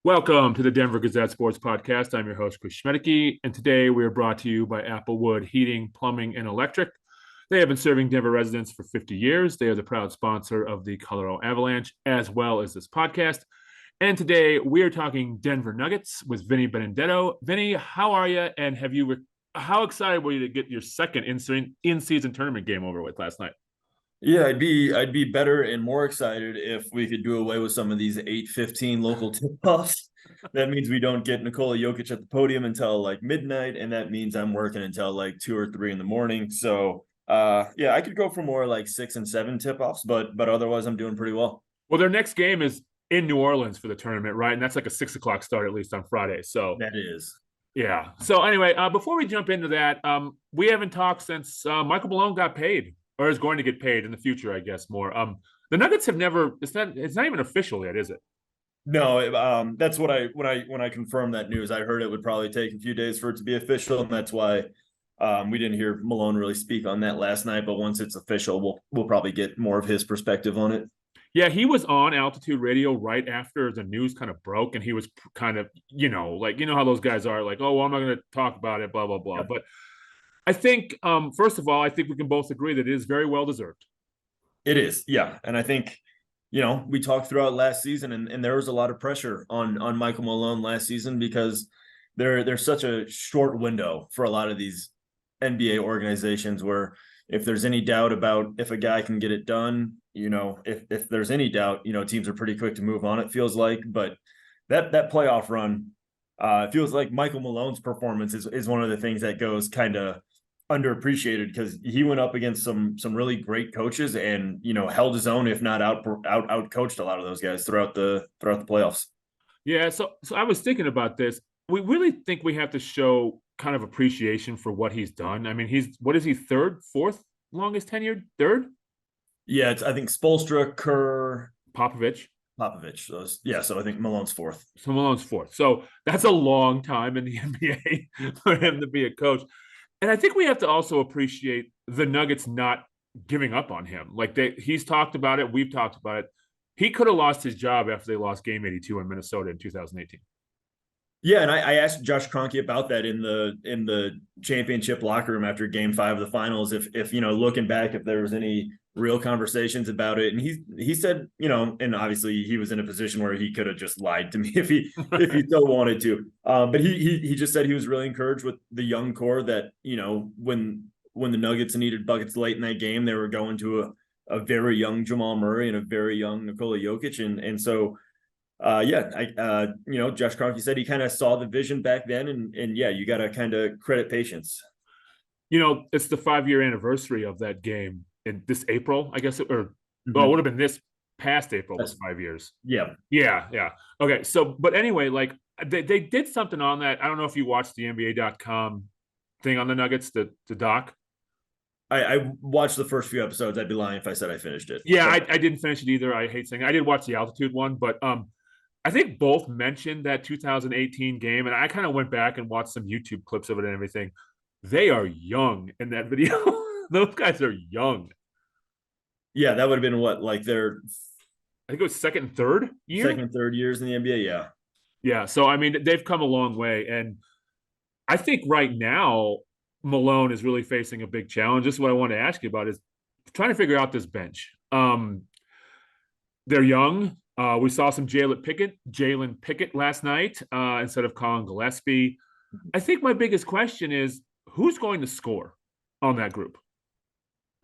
Welcome to the Denver Gazette Sports Podcast. I'm your host, Chris Schmedeke, and today we are brought to you by Applewood Heating, Plumbing, and Electric. They have been serving Denver residents for 50 years. They are the proud sponsor of the Colorado Avalanche, as well as this podcast. And today we are talking Denver Nuggets with Vinny Benedetto. Vinny, how are you? And how excited were you to get your second in-season tournament game over with last night? Yeah, I'd be better and more excited if we could do away with some of these 8:15 local tip-offs. That means we don't get Nikola Jokic at the podium until like midnight, and that means I'm working until like 2 or 3 in the morning. So yeah, I could go for more like 6 and 7 tip-offs, but otherwise I'm doing pretty well. Well, their next game is in New Orleans for the tournament, right? And that's like a 6 o'clock start, at least on Friday. So That is. yeah. So anyway, before we jump into that, we haven't talked since Michael Malone got paid, or is going to get paid in the future, I guess. More. The Nuggets have never. It's not even official yet, is it? No, that's what when I confirmed that news, I heard it would probably take a few days for it to be official, and that's why we didn't hear Malone really speak on that last night. But once it's official, we'll probably get more of his perspective on it. Yeah, he was on Altitude Radio right after the news kind of broke, and he was kind of, like how those guys are, like, oh, well, I'm not going to talk about it, blah blah blah. Yep. But I think, first of all, I think we can both agree that it is very well deserved. It is, yeah. And I think, we talked throughout last season, and there was a lot of pressure on Michael Malone last season because there's such a short window for a lot of these NBA organizations where if there's any doubt about if a guy can get it done, if there's any doubt, teams are pretty quick to move on, it feels like. But that playoff run, it feels like Michael Malone's performance is one of the things that goes kind of underappreciated because he went up against some really great coaches and held his own, if not out coached a lot of those guys throughout the playoffs. Yeah, so I was thinking about this. We really think we have to show kind of appreciation for what he's done. I mean, what is he, third, fourth longest tenured, third? Yeah, it's I think Spoelstra, Kerr, Popovich. So I think Malone's fourth. So Malone's fourth. So that's a long time in the NBA for him to be a coach. And I think we have to also appreciate the Nuggets not giving up on him. Like he's talked about it. We've talked about it. He could have lost his job after they lost Game 82 in Minnesota in 2018. Yeah, and I asked Josh Kroenke about that in the championship locker room after Game 5 of the finals. If looking back, if there was any real conversations about it, and he said, and obviously he was in a position where he could have just lied to me if he so wanted to. But he just said he was really encouraged with the young core that when the Nuggets needed buckets late in that game, they were going to a very young Jamal Murray and a very young Nikola Jokic, and so. Josh Kroenke said he kind of saw the vision back then, and yeah, you got to kind of credit patience. It's the 5-year anniversary of that game in this April, I guess, it would have been this past April. Was 5 years. Yeah. Okay, so but anyway, like they did something on that. I don't know if you watched the NBA.com thing on the Nuggets, the doc. I watched the first few episodes. I'd be lying if I said I finished it. Yeah, I didn't finish it either. I hate saying I did watch the Altitude one, but I think both mentioned that 2018 game, and I kind of went back and watched some YouTube clips of it and everything. They are young in that video. Those guys are young. Yeah, that would have been what, like their I think it was second and third years in the NBA. Yeah. Yeah. So, I mean, they've come a long way. And I think right now, Malone is really facing a big challenge. This is what I want to ask you about is trying to figure out this bench. They're young. We saw some Jalen Pickett last night instead of Colin Gillespie. I think my biggest question is who's going to score on that group?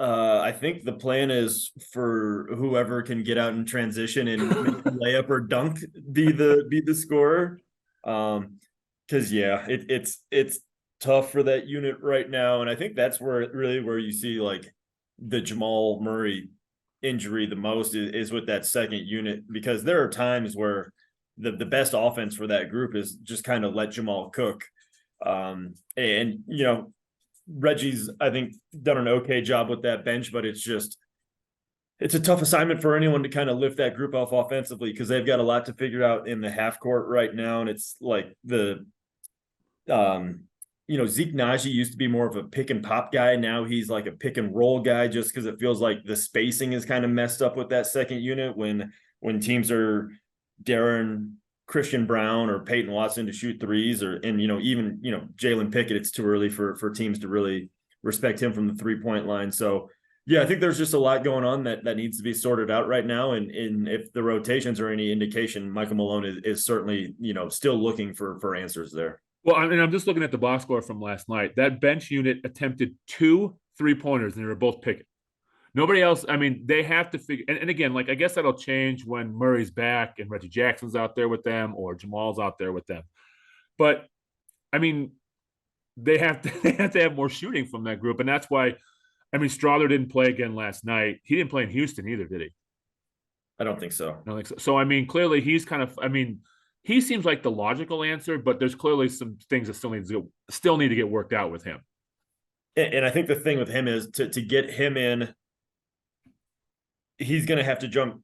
I think the plan is for whoever can get out in transition and make a layup or dunk be the scorer. Because yeah, it's tough for that unit right now, and I think that's where you see like the Jamal Murray injury the most is with that second unit, because there are times where the best offense for that group is just kind of let Jamal cook. And Reggie's, I think, done an okay job with that bench, but it's a tough assignment for anyone to kind of lift that group off offensively because they've got a lot to figure out in the half court right now. And it's like Zeke Naji used to be more of a pick and pop guy. Now he's like a pick and roll guy just because it feels like the spacing is kind of messed up with that second unit when teams are daring Christian Brown or Peyton Watson to shoot threes, and even Jalen Pickett. It's too early for teams to really respect him from the 3-point line. So yeah, I think there's just a lot going on that needs to be sorted out right now. And if the rotations are any indication, Michael Malone is certainly still looking for answers there. Well, I'm just looking at the box score from last night. That bench unit attempted 2 3-pointers, and they were both Pickett. Nobody else. I mean, they have to figure. And again, like I guess that'll change when Murray's back and Reggie Jackson's out there with them, or Jamal's out there with them. But I mean, they have to have more shooting from that group, and that's why. I mean, Strawther didn't play again last night. He didn't play in Houston either, did he? I don't think so. I don't think so. So I mean, clearly he's kind of. I mean, he seems like the logical answer, but there's clearly some things that still need to get worked out with him. And I think the thing with him is to get him in, he's going to have to jump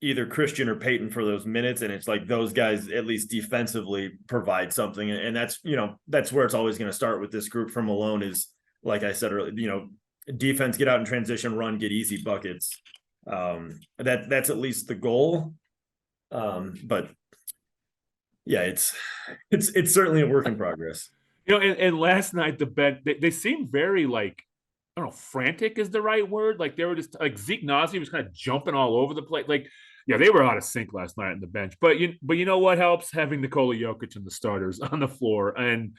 either Christian or Peyton for those minutes. And it's like those guys, at least defensively, provide something. And that's where it's always going to start with this group from Malone is, like I said earlier, defense, get out in transition, run, get easy buckets. That's at least the goal. But yeah, it's certainly a work in progress. And last night the bench, they seemed very like, I don't know, frantic is the right word. Like they were just like Zeke Nazi was kind of jumping all over the place. Like, yeah, they were out of sync last night on the bench. But you know what helps? Having Nikola Jokic and the starters on the floor. And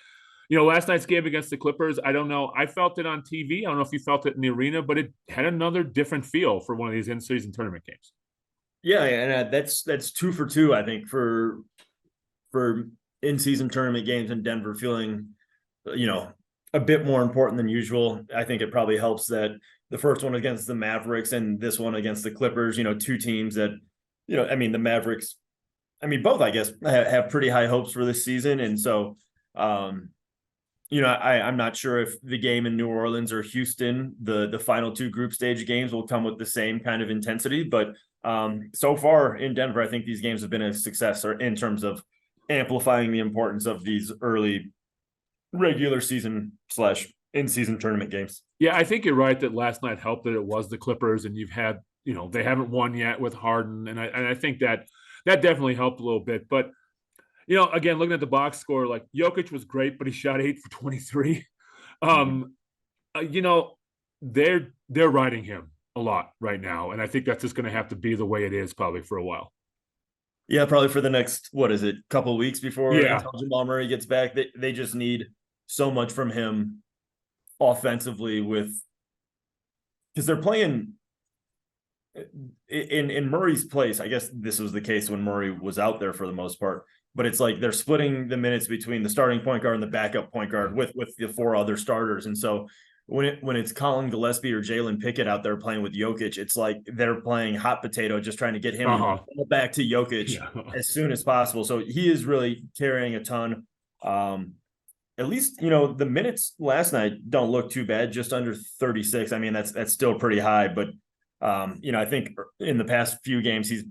last night's game against the Clippers, I don't know. I felt it on TV. I don't know if you felt it in the arena, but it had another different feel for one of these in-season tournament games. Yeah, and that's 2 for 2, I think, for in-season tournament games in Denver, feeling, a bit more important than usual. I think it probably helps that the first one against the Mavericks and this one against the Clippers, 2 teams that, I mean, the Mavericks, both, I guess, have pretty high hopes for this season. And so, I'm not sure if the game in New Orleans or Houston, the final 2 group stage games will come with the same kind of intensity. But so far in Denver, I think these games have been a success in terms of amplifying the importance of these early regular season / in-season tournament games. Yeah, I think you're right that last night helped that it was the Clippers, and you've had, they haven't won yet with Harden, and I think that definitely helped a little bit. But again, looking at the box score, like Jokic was great, but he shot 8 for 23. They're riding him a lot right now, and I think that's just going to have to be the way it is probably for a while. Yeah, probably for the next, couple of weeks before until Jamal Murray gets back. They just need so much from him offensively because they're playing in Murray's place. I guess this was the case when Murray was out there for the most part, but it's like they're splitting the minutes between the starting point guard and the backup point guard with the 4 other starters. And so when it's Colin Gillespie or Jalen Pickett out there playing with Jokic, it's like they're playing hot potato, just trying to get him back to Jokic as soon as possible. So he is really carrying a ton. At least, the minutes last night don't look too bad, just under 36. I mean, that's still pretty high, but I think in the past few games he's,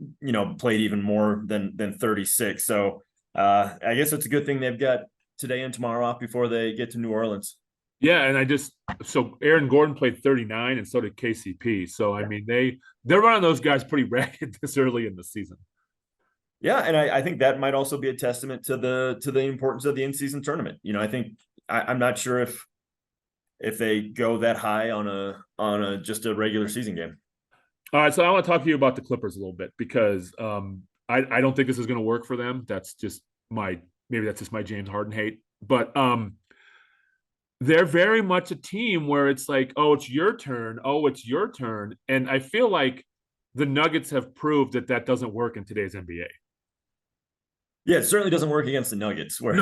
played even more than 36. So I guess it's a good thing they've got today and tomorrow off before they get to New Orleans. Yeah, and so Aaron Gordon played 39, and so did KCP. So I mean, they're running those guys pretty ragged this early in the season. Yeah, and I think that might also be a testament to the importance of the in-season tournament. I think I'm not sure if they go that high on a just a regular season game. All right, so I want to talk to you about the Clippers a little bit because I don't think this is going to work for them. That's just my James Harden hate, but they're very much a team where it's like, oh, it's your turn. Oh, it's your turn. And I feel like the Nuggets have proved that doesn't work in today's NBA. Yeah, it certainly doesn't work against the Nuggets where,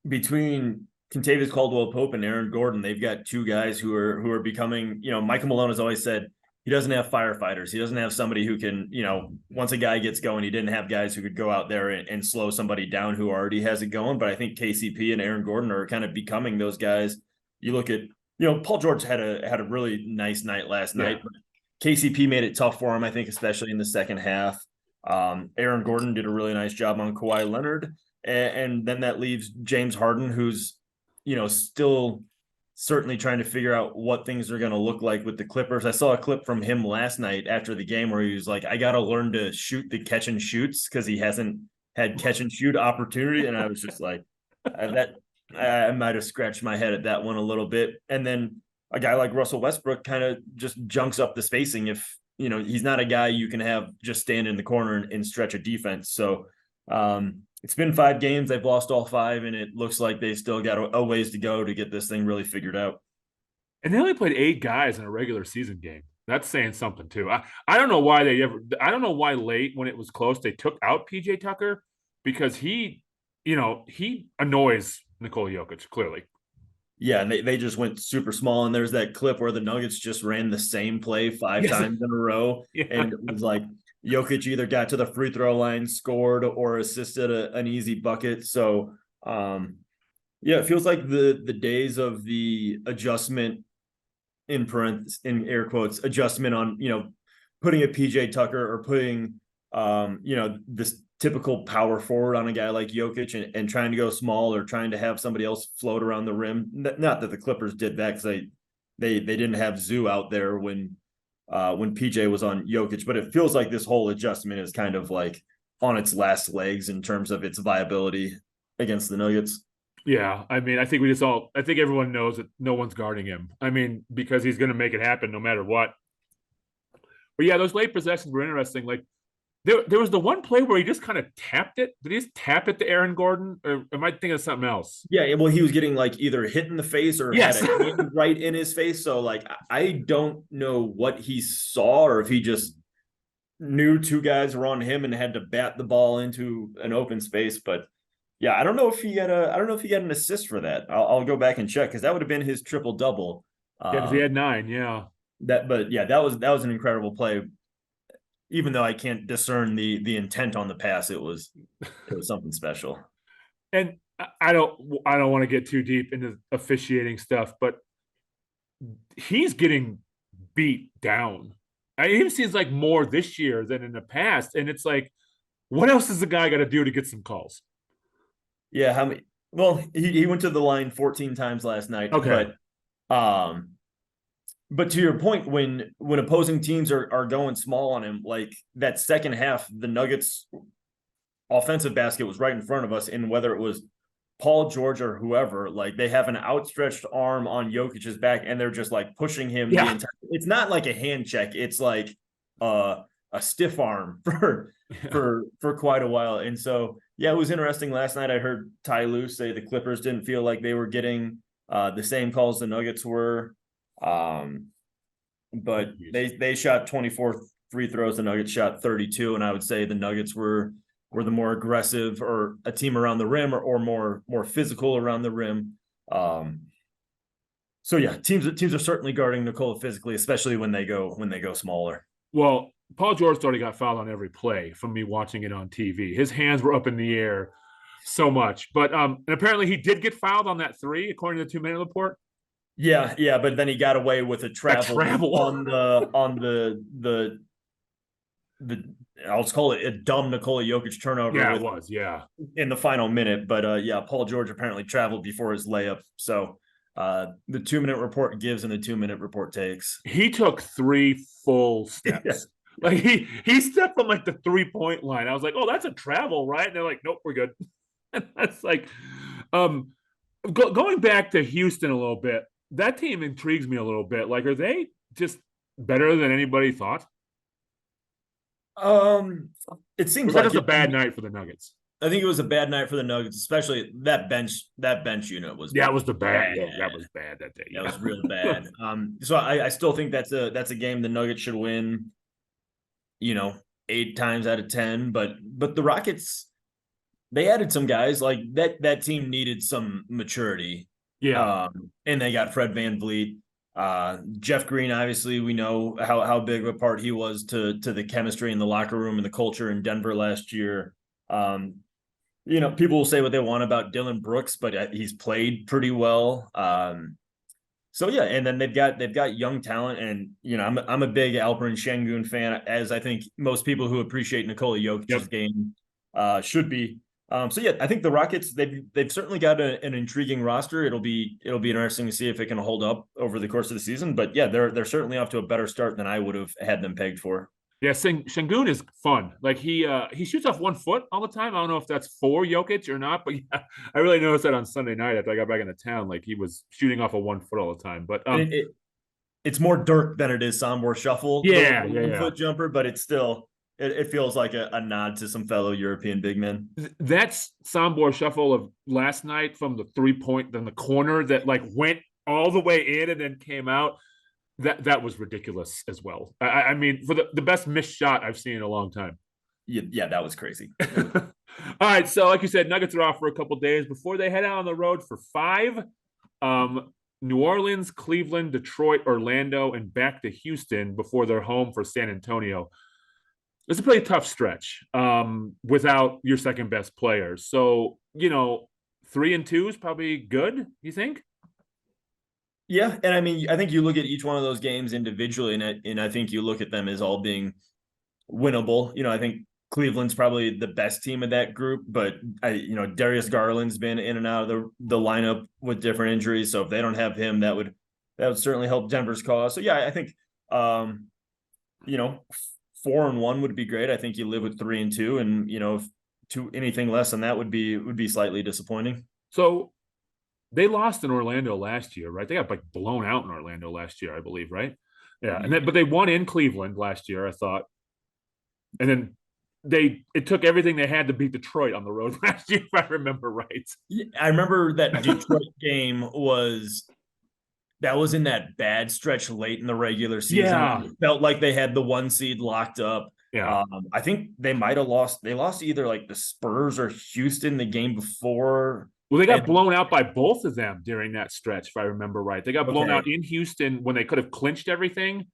between Kentavious Caldwell-Pope and Aaron Gordon, they've got 2 guys who are becoming, Michael Malone has always said, he doesn't have firefighters. He doesn't have somebody who can, once a guy gets going, he didn't have guys who could go out there and slow somebody down who already has it going. But I think KCP and Aaron Gordon are kind of becoming those guys. You look at, Paul George had a really nice night last night, but KCP made it tough for him, I think, especially in the second half. Aaron Gordon did a really nice job on Kawhi Leonard. And then that leaves James Harden, who's, still certainly trying to figure out what things are going to look like with the Clippers. I saw a clip from him last night after the game where he was like, I got to learn to shoot the catch and shoots because he hasn't had catch and shoot opportunity. And I was just like, I might have scratched my head at that one a little bit. And then a guy like Russell Westbrook kind of just junks up the spacing if, he's not a guy you can have just stand in the corner and stretch a defense. So it's been 5 games. They've lost all 5, and it looks like they still got a ways to go to get this thing really figured out. And they only played 8 guys in a regular season game. That's saying something too. I don't know why I don't know why late when it was close they took out PJ Tucker, because he annoys Nikola Jokic clearly. Yeah, and they just went super small. And there's that clip where the Nuggets just ran the same play 5 times in a row. Yeah. And it was like Jokic either got to the free throw line, scored, or assisted an easy bucket. So, it feels like the days of the adjustment in air quotes, adjustment on, putting a PJ Tucker or putting, this typical power forward on a guy like Jokic and trying to go small or trying to have somebody else float around the rim. Not that the Clippers did that because they didn't have Zoo out there when PJ was on Jokic, but it feels like this whole adjustment is kind of like on its last legs in terms of its viability against the Nuggets. Yeah, I mean, I think everyone knows that no one's guarding him. I mean, because he's going to make it happen no matter what. But yeah, those late possessions were interesting. Like there was the one play where he just kind of tapped it. Did he just tap it to Aaron Gordon, or am I thinking of something else? Yeah, well, he was getting like either hit in the face or had a hand right in his face. So like, I don't know what he saw or if he just knew 2 guys were on him and had to bat the ball into an open space. But yeah, I don't know if he got an assist for that. I'll go back and check because that would have been his triple double. Yeah, because he had 9. Yeah. That was an incredible play. Even though I can't discern the intent on the pass, it was something special. And I don't want to get too deep into officiating stuff, but he's getting beat down. It even seems like more this year than in the past. And it's like, what else has the guy got to do to get some calls? Yeah, how many? Well, he went to the line 14 times last night. Okay. But to your point, when opposing teams are going small on him, like that second half, the Nuggets offensive basket was right in front of us. And whether it was Paul George or whoever, like they have an outstretched arm on Jokic's back and they're just like pushing him. Yeah. It's not like a hand check. It's like a stiff arm for quite a while. And so, yeah, it was interesting. Last night I heard Ty Lue say the Clippers didn't feel like they were getting the same calls the Nuggets were. But they shot 24 free throws. The Nuggets shot 32. And I would say the Nuggets were the more aggressive or a team around the rim or more physical around the rim. So yeah, teams are certainly guarding Nikola physically, especially when they go smaller. Well, Paul George already got fouled on every play from me watching it on TV. His hands were up in the air so much. But and apparently he did get fouled on that 3, according to the 2-minute report. Yeah, but then he got away with a travel on the I'll just call it a dumb Nikola Jokic turnover. Yeah, it was, yeah. In the final minute. But Paul George apparently traveled before his layup. So the 2-minute report gives and the 2-minute report takes. He took 3 full steps. Yeah. Like he stepped on like the 3-point line. I was like, oh, that's a travel, right? And they're like, nope, we're good. And that's like going back to Houston a little bit. That team intrigues me a little bit. Like, are they just better than anybody thought? It seems like it was a bad night for the Nuggets. I think it was a bad night for the Nuggets, especially that bench unit was. Yeah, it was bad. Yeah, that was bad that day. Yeah. That was real bad. So I still think that's a game the Nuggets should win. 8 times out of 10, but the Rockets, they added some guys like that team needed some maturity. Yeah. And they got Fred VanVleet. Jeff Green, obviously, we know how big of a part he was to the chemistry in the locker room and the culture in Denver last year. People will say what they want about Dylan Brooks, but he's played pretty well. So yeah, and then they've got young talent, and I'm a big Alperen Şengün fan, as I think most people who appreciate Nikola Jokic's game should be. So yeah, I think the Rockets they've certainly got an intriguing roster. It'll be interesting to see if it can hold up over the course of the season. But yeah, they're certainly off to a better start than I would have had them pegged for. Yeah, Sengun is fun. Like he shoots off 1 foot all the time. I don't know if that's for Jokic or not, but yeah, I really noticed that on Sunday night after I got back into town. Like he was shooting off a 1 foot all the time. But And it's more Dirk than it is Sombor Shuffle, yeah, the yeah, 1 foot jumper, but it's still it feels like a nod to some fellow European big men. That's Sombor Shuffle of last night from the 3-point in the corner that like went all the way in and then came out. That was ridiculous as well. I mean, for the best missed shot I've seen in a long time. Yeah, that was crazy. All right, so like you said, Nuggets are off for a couple days before they head out on the road for 5. New Orleans, Cleveland, Detroit, Orlando, and back to Houston before they're home for San Antonio. It's a pretty tough stretch without your second best players. So, 3-2 is probably good, you think? Yeah, and I mean, I think you look at each one of those games individually, and I think you look at them as all being winnable. I think Cleveland's probably the best team of that group, but Darius Garland's been in and out of the lineup with different injuries. So if they don't have him, that would certainly help Denver's cause. So yeah, I think 4-1 would be great. I think you live with 3-2, and anything less than that would be slightly disappointing. So they lost in Orlando last year, right? They got like blown out in Orlando last year, I believe, right? Yeah, but they won in Cleveland last year, I thought, and then it took everything they had to beat Detroit on the road last year, if I remember right. Yeah, I remember that Detroit game was in that bad stretch late in the regular season. Yeah. It felt like they had the 1 seed locked up. Yeah. I think they might have lost. They lost either like the Spurs or Houston the game before. Well, they got blown out by both of them during that stretch, if I remember right. They got blown out in Houston when they could have clinched everything.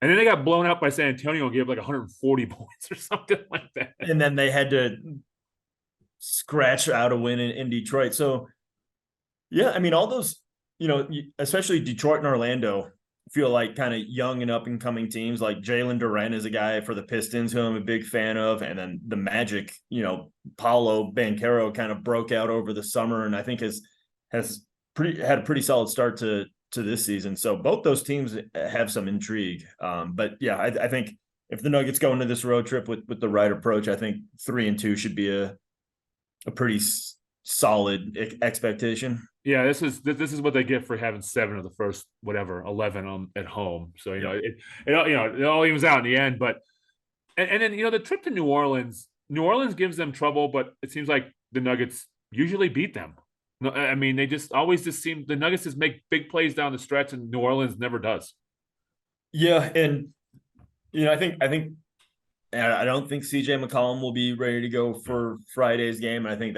And then they got blown out by San Antonio and gave like 140 points or something like that. And then they had to scratch out a win in Detroit. So, yeah, I mean, all those, especially Detroit and Orlando feel like kind of young and up and coming teams. Like Jalen Duren is a guy for the Pistons who I'm a big fan of. And then the Magic, Paolo Banchero kind of broke out over the summer and I think had a pretty solid start to this season. So both those teams have some intrigue. But yeah, I think if the Nuggets go into this road trip with the right approach, I think 3-2 should be a pretty solid expectation. Yeah, this is what they get for having 7 of the first 11 at home. So it all evens out in the end. But and then the trip to New Orleans gives them trouble, but it seems like the Nuggets usually beat them. No, I mean they always seem the Nuggets just make big plays down the stretch, and New Orleans never does. Yeah, and I think I don't think CJ McCollum will be ready to go for Friday's game. I think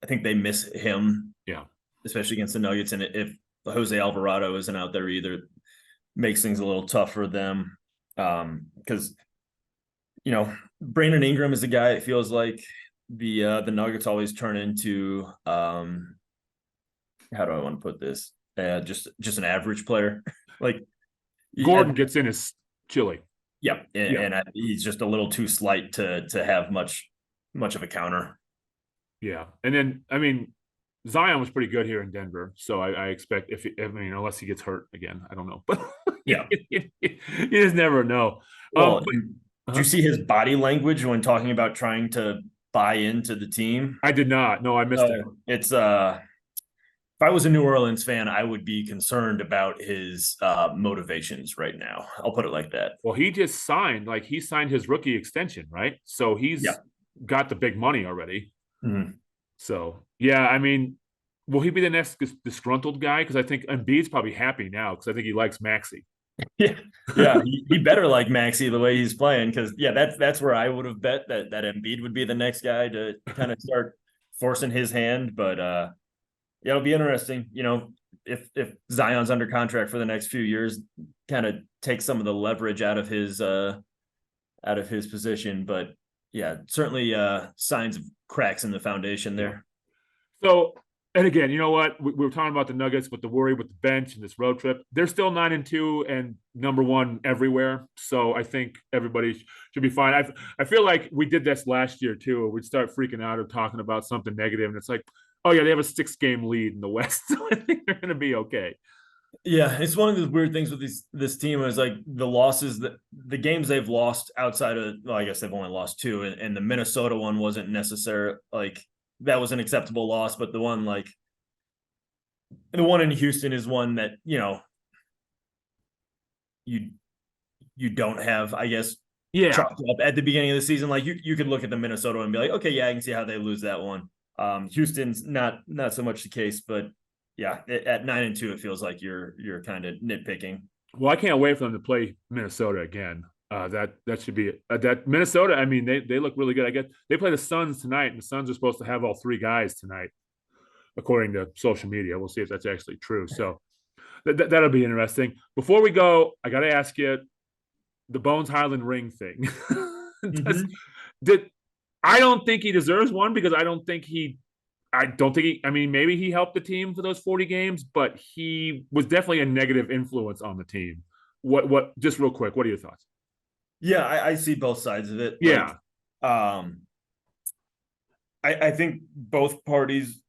I think they miss him. Yeah. Especially against the Nuggets. And if Jose Alvarado isn't out there either, it makes things a little tough for them. Because, Brandon Ingram is a guy it feels like the Nuggets always turn into how do I want to put this? Just an average player. Like Gordon gets in his chili. Yeah. And he's just a little too slight to have much of a counter. Yeah. And then, I mean, Zion was pretty good here in Denver. So I expect unless he gets hurt again, I don't know. But yeah, you just never know. Well, did you see his body language when talking about trying to buy into the team? I did not. No, I missed it. It's if I was a New Orleans fan, I would be concerned about his motivations right now. I'll put it like that. Well, he just signed his rookie extension, right? So he's got the big money already. Mm-hmm. So, yeah, I mean, will he be the next disgruntled guy? Because I think Embiid's probably happy now because I think he likes Maxey. Yeah, he better like Maxey the way he's playing because that's where I would have bet that Embiid would be the next guy to kind of start forcing his hand. But it'll be interesting. If Zion's under contract for the next few years, kind of take some of the leverage out of his position. But yeah, certainly signs of cracks in the foundation there. So And again, you know what? We were talking about the Nuggets with the worry with the bench and this road trip. They're still 9-2 and number one everywhere. So I think everybody should be fine. I feel like we did this last year too. We'd start freaking out of talking about something negative, and it's like, oh yeah, they have a 6-game lead in the West, so I think they're going to be okay. Yeah, it's one of the weird things with this team is like the losses that the games they've lost outside of, well, I guess they've only lost two, and the Minnesota one wasn't necessary, like that was an acceptable loss, but the one in Houston is one that, you know, you don't have, I guess, Yeah. chalked up at the beginning of the season. Like you could look at the Minnesota and be like, okay, yeah, I can see how they lose that one. Houston's not so much the case, but yeah, at 9-2, it feels like you're kind of nitpicking. Well, I can't wait for them to play Minnesota again. That should be that Minnesota. I mean, they look really good. I guess they play the Suns tonight, and the Suns are supposed to have all three guys tonight, according to social media. We'll see if that's actually true. So that'll be interesting. Before we go, I got to ask you the Bones Highland ring thing. I don't think he deserves one because I don't think he. I mean, maybe he helped the team for those 40 games, but he was definitely a negative influence on the team. Just real quick, what are your thoughts? Yeah, I see both sides of it. Yeah. I think both parties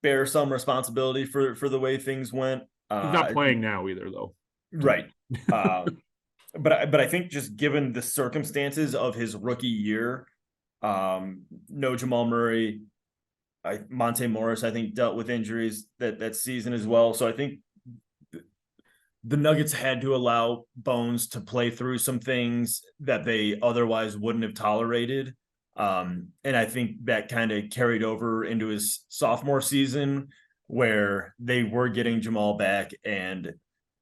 bear some responsibility for the way things went. He's not playing now either, though. Right. But I think just given the circumstances of his rookie year, no Jamal Murray, Monte Morris, I think, dealt with injuries that season as well. So I think the Nuggets had to allow Bones to play through some things that they otherwise wouldn't have tolerated. And I think that kind of carried over into his sophomore season where they were getting Jamal back. And,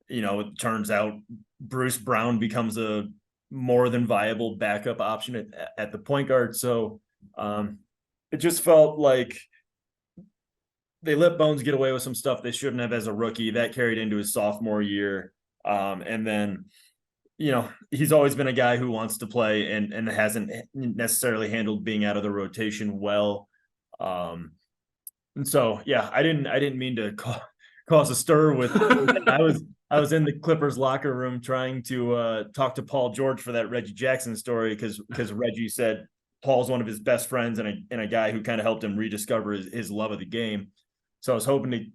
you know, it turns out Bruce Brown becomes a more than viable backup option at the point guard. So it just felt like they let Bones get away with some stuff they shouldn't have as a rookie. That carried into his sophomore year. And then, you know, he's always been a guy who wants to play and hasn't necessarily handled being out of the rotation well. And so, yeah, I didn't mean to cause a stir with I was in the Clippers locker room trying to talk to Paul George for that Reggie Jackson story because Reggie said Paul's one of his best friends and a guy who kind of helped him rediscover his love of the game. So I was hoping to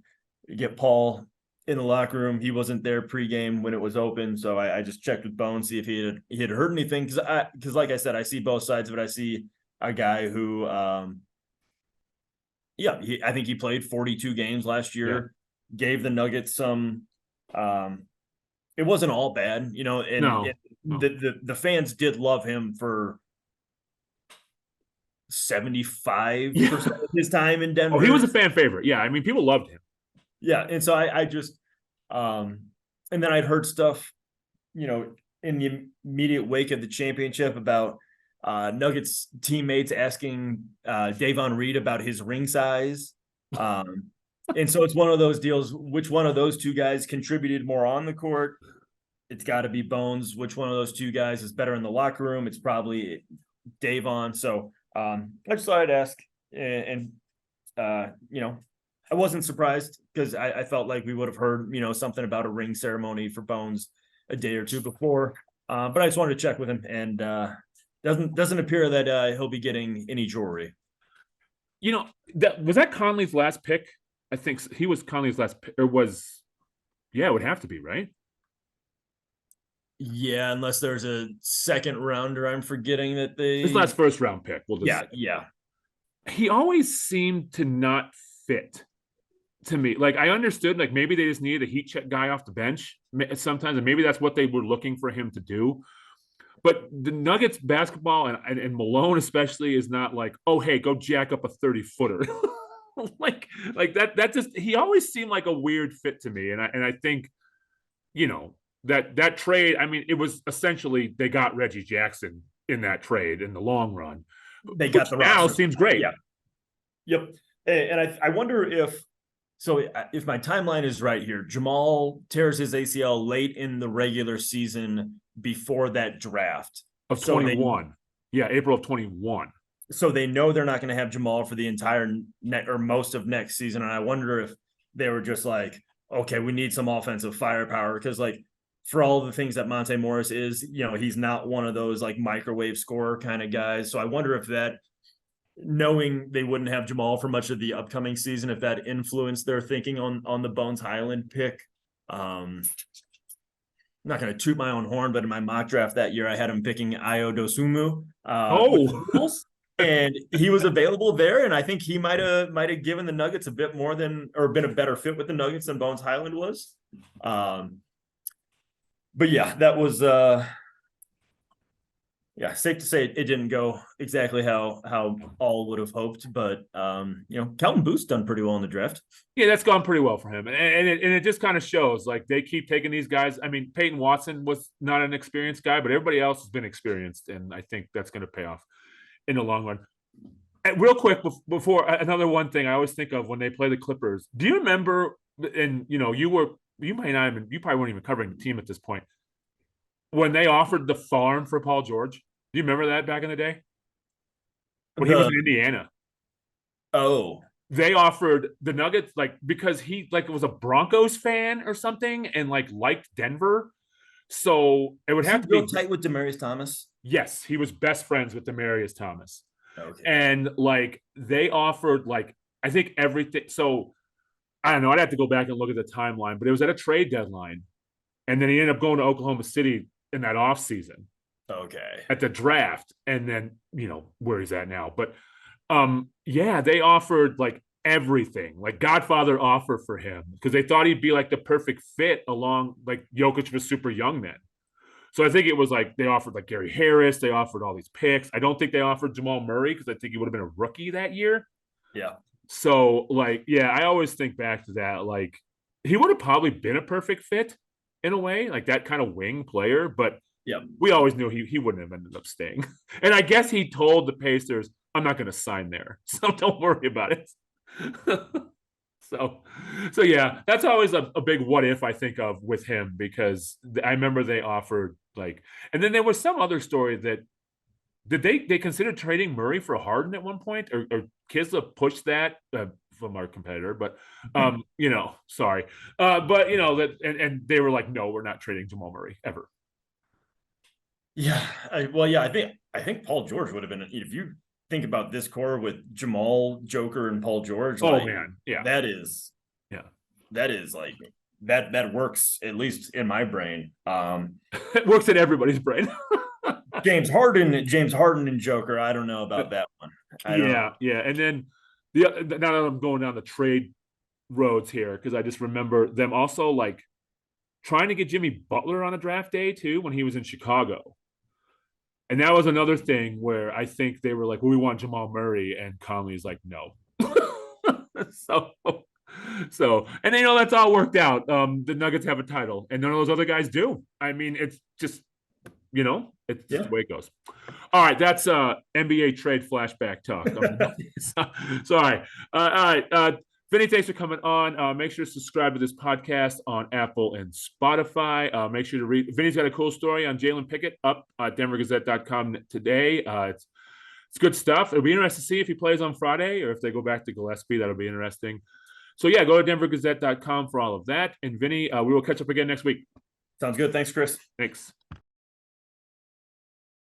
get Paul in the locker room. He wasn't there pregame when it was open, so I just checked with Bones, see if he had heard anything. Because like I said, I see both sides of it. I see a guy who, I think he played 42 games last year, gave the Nuggets some. It wasn't all bad, you know, and the fans did love him for 75% of his time in Denver. Oh, he was a fan favorite. Yeah, I mean, people loved him. Yeah, and so I just and then I'd heard stuff, you know, in the immediate wake of the championship about Nuggets teammates asking Davon Reed about his ring size. And so it's one of those deals, which one of those two guys contributed more on the court? It's got to be Bones. Which one of those two guys is better in the locker room? It's probably Davon. So I just thought I'd ask, and you know, I wasn't surprised because I felt like we would have heard, you know, something about a ring ceremony for Bones a day or two before. But I just wanted to check with him, and doesn't appear that he'll be getting any jewelry. You know, was that Conley's last pick? I think he was Conley's last pick, or was, yeah, it would have to be, right? Yeah, unless there's a second rounder, I'm forgetting that his last first round pick. We'll just yeah. He always seemed to not fit to me. Like I understood, like maybe they just needed a heat check guy off the bench sometimes, and maybe that's what they were looking for him to do. But the Nuggets basketball and Malone especially is not like, oh hey, go jack up a 30-footer. like that just, he always seemed like a weird fit to me. And I think, you know, that trade, I mean, it was essentially they got Reggie Jackson in that trade in the long run. They got the now roster. Seems great. Yeah. Yep. And I wonder if my timeline is right here, Jamal tears his ACL late in the regular season before that draft of 21. Yeah, April of 21. so they know they're not going to have Jamal for the entire or most of next season. And I wonder if they were just like, okay, we need some offensive firepower because like for all the things that Monte Morris is, he's not one of those like microwave scorer kind of guys. So I wonder if that, knowing they wouldn't have Jamal for much of the upcoming season, if that influenced their thinking on the Bones Highland pick. I'm not going to toot my own horn, but in my mock draft that year, I had him picking Ayo Dosumu with the Bulls, and he was available there. And I think he might have given the Nuggets a bit more than, or been a better fit with the Nuggets than Bones Highland was. But yeah, that was safe to say it didn't go exactly how all would have hoped, but Kelton Booth's done pretty well in the draft. Yeah, that's gone pretty well for him, and it just kind of shows like they keep taking these guys. I mean, Peyton Watson was not an experienced guy, but everybody else has been experienced, and I think that's going to pay off in the long run. And real quick, before another one thing I always think of when they play the Clippers. Do you remember? And you probably weren't even covering the team at this point when they offered the farm for Paul George. Do you remember that back in the day when he was in Indiana? Oh, they offered the Nuggets because he was a Broncos fan or something and liked Denver. So it would have to be tight with Demaryius Thomas. Yes, he was best friends with Demaryius Thomas. Okay. And they offered I think everything. So I don't know. I'd have to go back and look at the timeline, but it was at a trade deadline. And then he ended up going to Oklahoma City in that offseason. Okay. At the draft. And then, where he's at now. But they offered everything, Godfather offer for him because they thought he'd be the perfect fit along Jokic was super young then. So I think it was they offered Gary Harris, they offered all these picks. I don't think they offered Jamal Murray because I think he would have been a rookie that year. Yeah. So I always think back to that. He would have probably been a perfect fit in a way, that kind of wing player, but yeah, we always knew he wouldn't have ended up staying. And I guess he told the Pacers, I'm not going to sign there, so don't worry about it. so yeah, that's always a big what if I think of with him because I remember they offered and then there was some other story that did they considered trading Murray for Harden at one point or Kisla pushed that from our competitor, but sorry, but that and they were no, we're not trading Jamal Murray ever. Yeah, I think Paul George would have been, if you think about this core with Jamal, Joker, and Paul George. Oh man, yeah, that is that works at least in my brain. It works in everybody's brain. James Harden, and Joker. I don't know about that one. Yeah, and then now that I'm going down the trade roads here because I just remember them also trying to get Jimmy Butler on a draft day too when he was in Chicago. And that was another thing where I think they were well, we want Jamal Murray, and Conley's no. So, and that's all worked out. The Nuggets have a title, and none of those other guys do. I mean, it's just, it's just the way it goes. All right, that's NBA trade flashback talk. Sorry. All right. Vinny, thanks for coming on. Make sure to subscribe to this podcast on Apple and Spotify. Make sure to read. Vinny's got a cool story on Jalen Pickett up at denvergazette.com today. It's good stuff. It'll be interesting to see if he plays on Friday or if they go back to Gillespie. That'll be interesting. So, yeah, go to denvergazette.com for all of that. And, Vinny, we will catch up again next week. Sounds good. Thanks, Chris. Thanks.